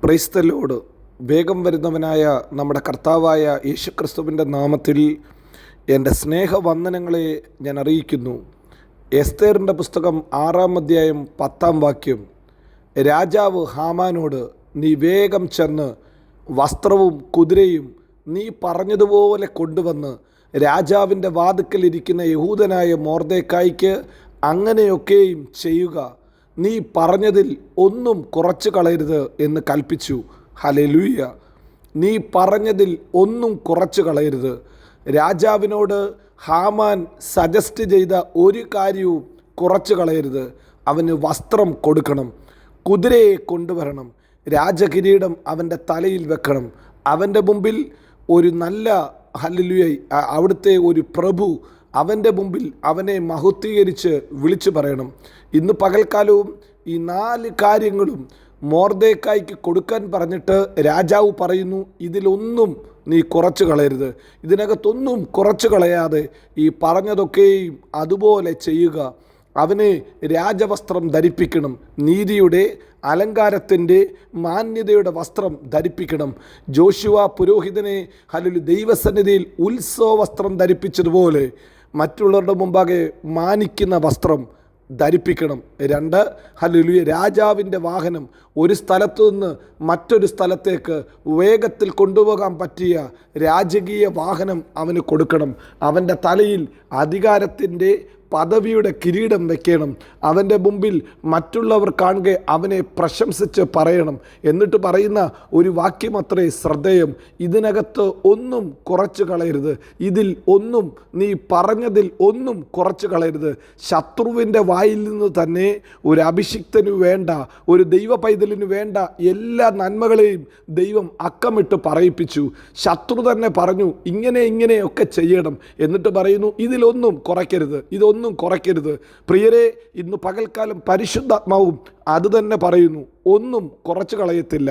Praise the Lord. വേഗം വരുന്നവനായ നമ്മുടെ കർത്താവായ യേശുക്രിസ്തുവിൻ്റെ നാമത്തിൽ എൻ്റെ സ്നേഹവന്ദനങ്ങളെ ഞാൻ അറിയിക്കുന്നു. എസ്തേറിൻ്റെ പുസ്തകം 6-ാം അധ്യായം 10-ാം വാക്യം. രാജാവ് ഹാമാനോട്, നീ വേഗം ചെന്ന് വസ്ത്രവും കുതിരയും നീ പറഞ്ഞതുപോലെ കൊണ്ടുവന്ന് രാജാവിൻ്റെ വാതിക്കലിരിക്കുന്ന യഹൂദനായ മൊർദെഖായിക്ക് അങ്ങനെയൊക്കെയും ചെയ്യുക. നീ പറഞ്ഞതിൽ ഒന്നും കുറച്ച് കളയരുത് എന്ന് കൽപ്പിച്ചു. ഹല്ലേലൂയ. നീ പറഞ്ഞതിൽ ഒന്നും കുറച്ച് കളയരുത്. രാജാവിനോട് ഹാമാൻ സജസ്റ്റ് ചെയ്ത ഒരു കാര്യവും കുറച്ച് കളയരുത്. അവന് വസ്ത്രം കൊടുക്കണം, കുതിരയെ കൊണ്ടുവരണം, രാജകിരീടം അവൻ്റെ തലയിൽ വെക്കണം, അവൻ്റെ മുമ്പിൽ ഒരു നല്ല ഹല്ലേലൂയ അവിടുത്തെ ഒരു പ്രഭു അവൻ്റെ മുമ്പിൽ അവനെ മഹത്വീകരിച്ച് വിളിച്ചു പറയണം. ഇന്ന് പകൽക്കാലവും ഈ 4 കാര്യങ്ങളും മൊർദെഖായിക്ക് കൊടുക്കാൻ പറഞ്ഞിട്ട് രാജാവ് പറയുന്നു, ഇതിലൊന്നും നീ കുറച്ച് കളയരുത്. ഇതിനകത്തൊന്നും കുറച്ച് കളയാതെ ഈ പറഞ്ഞതൊക്കെയും അതുപോലെ ചെയ്യുക. അവനെ രാജവസ്ത്രം ധരിപ്പിക്കണം, നീതിയുടെ അലങ്കാരത്തിൻ്റെ മാന്യതയുടെ വസ്ത്രം ധരിപ്പിക്കണം. ജോഷുവ പുരോഹിതനെ ദൈവസന്നിധിയിൽ ഉത്സവ വസ്ത്രം ധരിപ്പിച്ചതുപോലെ മറ്റുള്ളവരുടെ മുമ്പാകെ മാനിക്കുന്ന വസ്ത്രം ധരിപ്പിക്കണം. 2, ഹല്ലേലൂയ, രാജാവിൻ്റെ വാഹനം ഒരു സ്ഥലത്തു നിന്ന് മറ്റൊരു സ്ഥലത്തേക്ക് വേഗത്തിൽ കൊണ്ടുപോകാൻ പറ്റിയ രാജകീയ വാഹനം അവന് കൊടുക്കണം. അവൻ്റെ തലയിൽ അധികാരത്തിൻ്റെ പദവിയുടെ കിരീടം വയ്ക്കണം. അവൻ്റെ മുമ്പിൽ മറ്റുള്ളവർ കാണുക അവനെ പ്രശംസിച്ച് പറയണം. എന്നിട്ട് പറയുന്ന ഒരു വാക്യമത്രേ ശ്രദ്ധേയം, ഇതിനകത്ത് ഒന്നും കുറച്ച് കളയരുത്. ഇതിൽ ഒന്നും, നീ പറഞ്ഞതിൽ ഒന്നും കുറച്ച് കളയരുത്. ശത്രുവിൻ്റെ വായിൽ നിന്ന് തന്നെ ഒരു അഭിഷിക്തനു വേണ്ട, ഒരു ദൈവ പൈതലിന് വേണ്ട എല്ലാ നന്മകളെയും ദൈവം അക്കമിട്ട് പറയിപ്പിച്ചു. ശത്രു തന്നെ പറഞ്ഞു ഇങ്ങനെയൊക്കെ ചെയ്യണം. എന്നിട്ട് പറയുന്നു ഇതിലൊന്നും കുറയ്ക്കരുത്, ഇതൊന്നും കുറയ്ക്കരുത്. പ്രിയരെ, ഇന്ന് പകൽക്കാലം പരിശുദ്ധാത്മാവും അത് തന്നെ പറയുന്നു, ഒന്നും കുറച്ച് കളയത്തില്ല.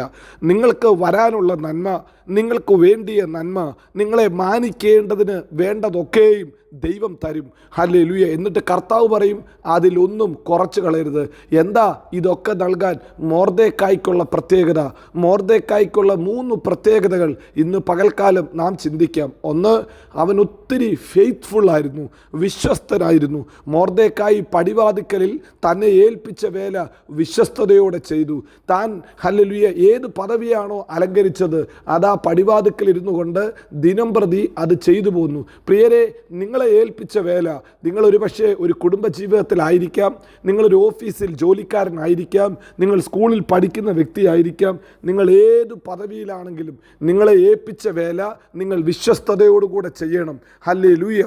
നിങ്ങൾക്ക് വരാനുള്ള നന്മ, നിങ്ങൾക്ക് വേണ്ടിയ നന്മ, നിങ്ങളെ മാനിക്കേണ്ടതിന് വേണ്ടതൊക്കെയും ദൈവം തരും. ഹല്ലേലൂയ. എന്നിട്ട് കർത്താവ് പറയും അതിലൊന്നും കുറച്ച് കളയരുത്. എന്താ ഇതൊക്കെ നൽകാൻ മൊർദെഖായിക്കുള്ള പ്രത്യേകത? മൊർദെഖായിക്കുള്ള 3 പ്രത്യേകതകൾ ഇന്ന് പകൽക്കാലം നാം ചിന്തിക്കാം. 1, അവൻ ഒത്തിരി ഫെയ്ത്ത്ഫുള്ളായിരുന്നു, വിശ്വസ്തനായിരുന്നു. മൊർദെഖായി പടിവാതിക്കലിൽ തന്നെ ഏൽപ്പിച്ച വേല വിശ്വസ്തയോടെ ചെയ്തു. താൻ ഹല്ലേലൂയ ഏത് പദവിയാണോ അലങ്കരിച്ചത് അതാ പടിവാതിക്കൽ ഇരുന്നു കൊണ്ട് ദിനം പ്രതി അത് ചെയ്തു പോന്നു. പ്രിയരെ, നിങ്ങളെ ഏൽപ്പിച്ച വേല, നിങ്ങളൊരു പക്ഷേ ഒരു കുടുംബജീവിതത്തിലായിരിക്കാം, നിങ്ങളൊരു ഓഫീസിൽ ജോലിക്കാരനായിരിക്കാം, നിങ്ങൾ സ്കൂളിൽ പഠിക്കുന്ന വ്യക്തിയായിരിക്കാം, നിങ്ങൾ ഏത് പദവിയിലാണെങ്കിലും നിങ്ങളെ ഏൽപ്പിച്ച വേല നിങ്ങൾ വിശ്വസ്തയോടുകൂടെ ചെയ്യണം. ഹല്ലേലൂയ.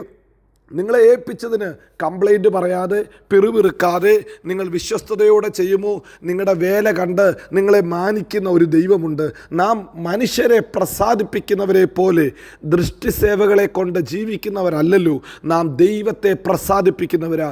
നിങ്ങളെ ഏൽപ്പിച്ചതിന് കംപ്ലൈൻറ്റ് പറയാതെ, പിറുപിറുക്കാതെ നിങ്ങൾ വിശ്വസ്തയോടെ ചെയ്യുമോ? നിങ്ങളുടെ വേല കണ്ട് നിങ്ങളെ മാനിക്കുന്ന ഒരു ദൈവമുണ്ട്. നാം മനുഷ്യരെ പ്രസാദിപ്പിക്കുന്നവരെ പോലെ ദൃഷ്ടിസേവകളെ കൊണ്ട് ജീവിക്കുന്നവരല്ലല്ലോ, നാം ദൈവത്തെ പ്രസാദിപ്പിക്കുന്നവരാ.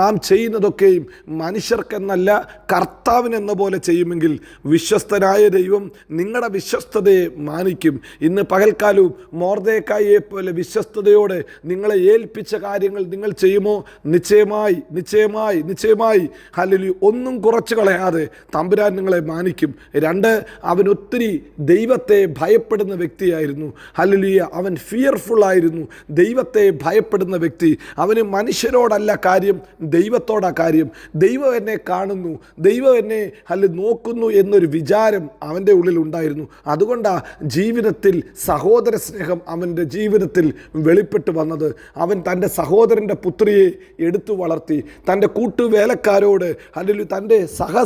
നാം ചെയ്യുന്നതൊക്കെയും മനുഷ്യർക്കെന്നല്ല കർത്താവിനെന്ന പോലെ ചെയ്യുമെങ്കിൽ വിശ്വസ്തനായ ദൈവം നിങ്ങളുടെ വിശ്വസ്തതയെ മാനിക്കും. ഇന്ന് പകൽക്കാലവും മൊർദെഖായിയെ പോലെ വിശ്വസ്തയോടെ നിങ്ങളെ ഏൽപ്പിച്ച കാര്യങ്ങൾ നിങ്ങൾ ചെയ്യുമോ? നിശ്ചയമായി ഹല്ലേലൂയ ഒന്നും കുറച്ച് കളയാതെ തമ്പുരാൻ നിങ്ങളെ മാനിക്കും. 2, അവൻ ഒത്തിരി ദൈവത്തെ ഭയപ്പെടുന്ന വ്യക്തിയായിരുന്നു. ഹല്ലേലൂയ, അവൻ ഫിയർഫുള്ളായിരുന്നു, ദൈവത്തെ ഭയപ്പെടുന്ന വ്യക്തി. അവന് മനുഷ്യരോടല്ല കാര്യം, ദൈവത്തോടാ കാര്യം. ദൈവം എന്നെ കാണുന്നു, ദൈവം എന്നെ നോക്കുന്നു എന്നൊരു വിചാരം അവൻ്റെ ഉള്ളിൽ ഉണ്ടായിരുന്നു. അതുകൊണ്ടാണ് ജീവിതത്തിൽ സഹോദര സ്നേഹം അവൻ്റെ ജീവിതത്തിൽ വെളിപ്പെട്ട് വന്നത്. അവൻ തൻ്റെ സഹോദരൻ്റെ പുത്രിയെ എടുത്തു വളർത്തി. തൻ്റെ കൂട്ടുവേലക്കാരോട് അല്ലെങ്കിൽ തൻ്റെ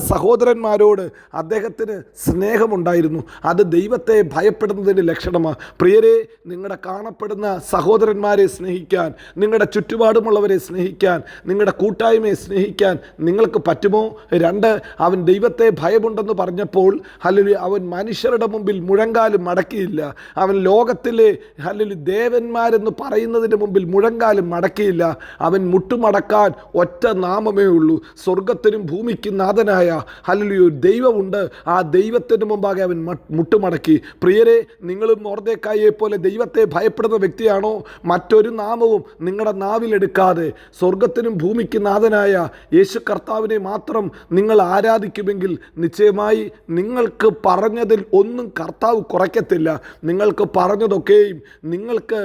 സഹോദരന്മാരോട് അദ്ദേഹത്തിന് സ്നേഹമുണ്ടായിരുന്നു. അത് ദൈവത്തെ ഭയപ്പെടുന്നതിൻ്റെ ലക്ഷണമാണ്. പ്രിയരെ, നിങ്ങളുടെ കാണപ്പെടുന്ന സഹോദരന്മാരെ സ്നേഹിക്കാൻ, നിങ്ങളുടെ ചുറ്റുപാടുമുള്ളവരെ സ്നേഹിക്കാൻ, നിങ്ങളുടെ കൂട്ടായ്മയെ സ്നേഹിക്കാൻ നിങ്ങൾക്ക് പറ്റുമോ? 2, അവൻ ദൈവത്തെ ഭയമുണ്ടെന്ന് പറഞ്ഞപ്പോൾ അല്ലെങ്കിൽ അവൻ മനുഷ്യരുടെ മുമ്പിൽ മുഴങ്കാലും മടക്കിയില്ല. അവൻ ലോകത്തിലെ അല്ലെങ്കിൽ ദേവന്മാരെന്ന് പറയുന്നതിന് മുമ്പിൽ മുഴങ്കാൽ മുഴങ്കാലും മടക്കിയില്ല. അവൻ മുട്ടുമടക്കാൻ ഒറ്റ നാമമേ ഉള്ളൂ. സ്വർഗത്തിനും ഭൂമിക്കും നാഥനായ ഹല്ലേലൂയ ദൈവമുണ്ട്. ആ ദൈവത്തിന് മുമ്പാകെ അവൻ മുട്ടുമടക്കി. പ്രിയരെ, നിങ്ങളും മൊർദെഖായിയെ പോലെ ദൈവത്തെ ഭയപ്പെടുന്ന വ്യക്തിയാണോ? മറ്റൊരു നാമവും നിങ്ങളുടെ നാവിലെടുക്കാതെ സ്വർഗത്തിനും ഭൂമിക്കും നാഥനായ യേശു കർത്താവിനെ മാത്രം നിങ്ങൾ ആരാധിക്കുമെങ്കിൽ നിശ്ചയമായി നിങ്ങൾക്ക് പറഞ്ഞതിൽ ഒന്നും കർത്താവ് കുറയ്ക്കത്തില്ല. നിങ്ങൾക്ക് പറഞ്ഞതൊക്കെയും നിങ്ങൾക്ക്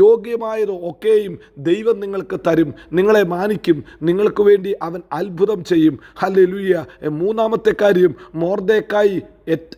യോഗ്യമായത് ഒക്കെയും ദൈവം നിങ്ങൾക്ക് തരും. നിങ്ങളെ മാനിക്കും. നിങ്ങൾക്ക് വേണ്ടി അവൻ അത്ഭുതം ചെയ്യും. ഹല്ലേലൂയ. മൂന്നാമത്തെ കാര്യം, മൊർദെഖായി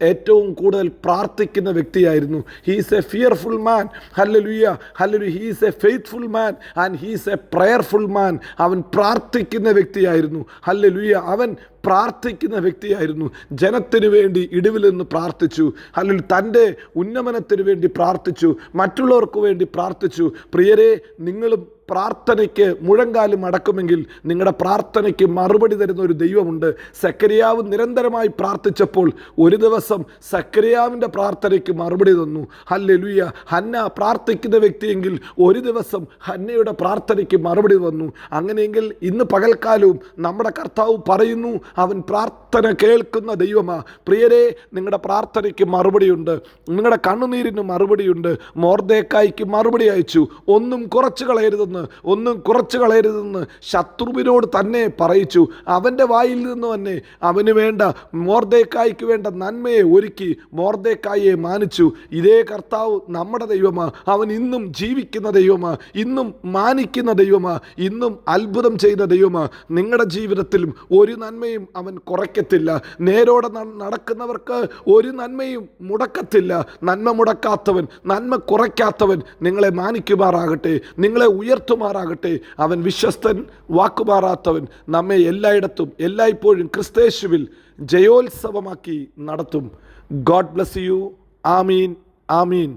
ഏറ്റവും കൂടുതൽ പ്രാർത്ഥിക്കുന്ന വ്യക്തിയായിരുന്നു. He's a fearful man. Hallelujah, hallelujah. He's a faithful man and he's a prayerful man. അവൻ പ്രാർത്ഥിക്കുന്ന വ്യക്തിയായിരുന്നു. ഹല്ലേലൂയ. അവൻ പ്രാർത്ഥിക്കുന്ന വ്യക്തിയായിരുന്നു. ജനത്തിനു വേണ്ടി ഇടിവിൽ നിന്ന് പ്രാർത്ഥിച്ചു. അല്ലെങ്കിൽ തൻ്റെ ഉന്നമനത്തിന് വേണ്ടി പ്രാർത്ഥിച്ചു. മറ്റുള്ളവർക്ക് വേണ്ടി പ്രാർത്ഥിച്ചു. പ്രിയരെ, നിങ്ങളും പ്രാർത്ഥനയ്ക്ക് മുഴങ്കാലും അടക്കുമെങ്കിൽ നിങ്ങളുടെ പ്രാർത്ഥനയ്ക്ക് മറുപടി തരുന്ന ഒരു ദൈവമുണ്ട്. സക്കറിയാവ് നിരന്തരമായി പ്രാർത്ഥിച്ചപ്പോൾ ഒരു ദിവസം സക്കറിയാവിൻ്റെ പ്രാർത്ഥനയ്ക്ക് മറുപടി തന്നു. ഹല്ലേലൂയ. ഹന്ന പ്രാർത്ഥിക്കുന്ന വ്യക്തിയെങ്കിൽ ഒരു ദിവസം ഹന്നയുടെ പ്രാർത്ഥനയ്ക്ക് മറുപടി വന്നു. അങ്ങനെയെങ്കിൽ ഇന്ന് പകൽക്കാലവും നമ്മുടെ കർത്താവ് പറയുന്നു, അവൻ പ്രാർത്ഥന കേൾക്കുന്ന ദൈവമാ. പ്രിയരെ, നിങ്ങളുടെ പ്രാർത്ഥനയ്ക്ക് മറുപടിയുണ്ട്. നിങ്ങളുടെ കണ്ണുനീരിന് മറുപടിയുണ്ട്. മൊർദെഖായിക്ക് മറുപടി അയച്ചു. ഒന്നും കുറച്ച് കളയരുതെന്ന് ശത്രുവിനോട് തന്നെ പറയിച്ചു. അവൻ്റെ വായിൽ നിന്ന് തന്നെ അവന് വേണ്ട, മൊർദെഖായിക്ക് വേണ്ട നന്മയെ ഒരുക്കി മൊർദെഖായിയെ മാനിച്ചു. ഇതേ കർത്താവ് നമ്മുടെ ദൈവമാ. അവൻ ഇന്നും ജീവിക്കുന്ന ദൈവമാ, ഇന്നും മാനിക്കുന്ന ദൈവമാ, ഇന്നും അത്ഭുതം ചെയ്ത ദൈവമാ. നിങ്ങളുടെ ജീവിതത്തിലും ഒരു നന്മയും അവൻ കുറയ്ക്കത്തില്ല. നേരോടെ നടക്കുന്നവർക്ക് ഒരു നന്മയും മുടക്കത്തില്ല. നന്മ മുടക്കാത്തവൻ, നന്മ കുറയ്ക്കാത്തവൻ നിങ്ങളെ മാനിക്കുമാറാകട്ടെ, നിങ്ങളെ ഉയർത്തുമാറാകട്ടെ. അവൻ വിശ്വസ്തൻ, വാക്കുമാറാത്തവൻ. നമ്മെ എല്ലായിടത്തും എല്ലായ്പ്പോഴും ക്രിസ്തയേശുവിൽ ജയോത്സവമാക്കി നടത്തും. God bless you. Amin, Amin.